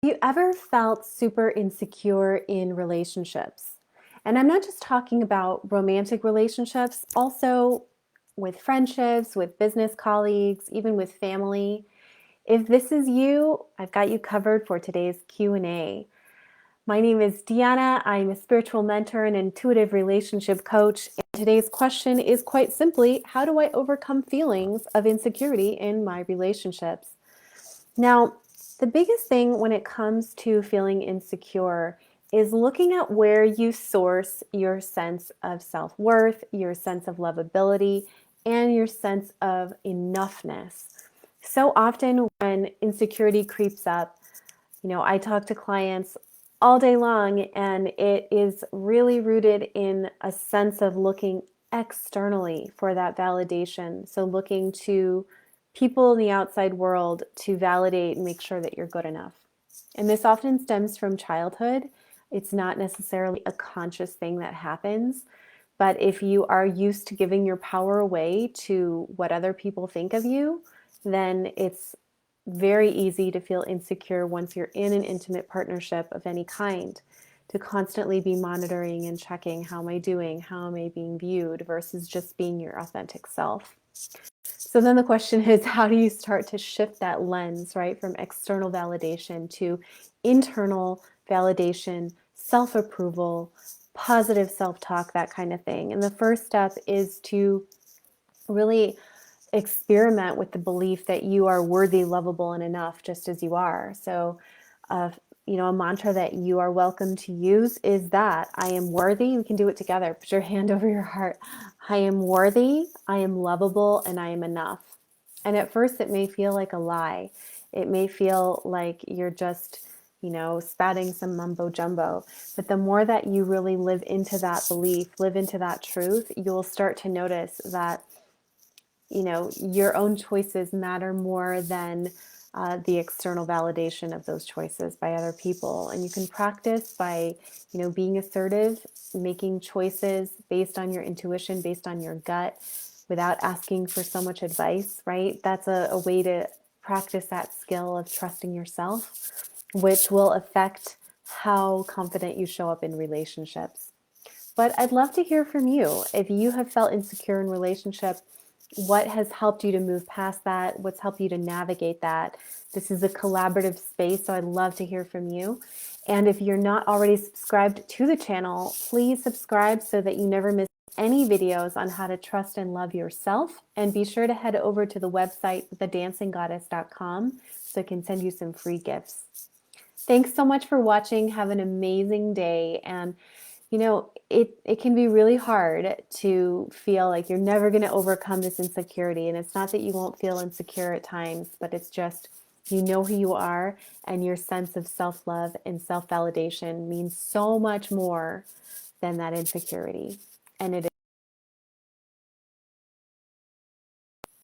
You ever felt super insecure in relationships? And I'm not just talking about romantic relationships, also with friendships, with business colleagues, even with family. If this is you, I've got you covered for today's Q&A. My name is Deanna. I'm a spiritual mentor and intuitive relationship coach. And today's question is quite simply, how do I overcome feelings of insecurity in my relationships? Now, the biggest thing when it comes to feeling insecure is looking at where you source your sense of self-worth, your sense of lovability, and your sense of enoughness. So often when insecurity creeps up, I talk to clients all day long, and it is really rooted in a sense of looking externally for that validation. So looking to people in the outside world to validate and make sure that you're good enough. And this often stems from childhood. It's not necessarily a conscious thing that happens, but if you are used to giving your power away to what other people think of you, then it's very easy to feel insecure once you're in an intimate partnership of any kind, to constantly be monitoring and checking, how am I doing? How am I being viewed? Versus just being your authentic self. So then the question is, how do you start to shift that lens, right, from external validation to internal validation, self-approval, positive self-talk, that kind of thing? And the first step is to really experiment with the belief that you are worthy, lovable, and enough just as you are. So, a mantra that you are welcome to use is that I am worthy. We can do it together. Put your hand over your heart. I am worthy, I am lovable, and I am enough. And at first it may feel like a lie. It may feel like you're just, spouting some mumbo jumbo. But the more that you really live into that belief, live into that truth, you'll start to notice that your own choices matter more than the external validation of those choices by other people. And you can practice by, being assertive, making choices based on your intuition, based on your gut, without asking for so much advice, right? That's a way to practice that skill of trusting yourself, which will affect how confident you show up in relationships. But I'd love to hear from you. If you have felt insecure in relationship, what has helped you to move past that? What's helped you to navigate that? This is a collaborative space, so I'd love to hear from you. And if you're not already subscribed to the channel, please subscribe so that you never miss any videos on how to trust and love yourself. And be sure to head over to the website, thedancinggoddess.com, so I can send you some free gifts. Thanks so much for watching. Have an amazing day. And it can be really hard to feel like you're never going to overcome this insecurity. And it's not that you won't feel insecure at times, but it's just, you know who you are, and your sense of self-love and self-validation means so much more than that insecurity. And it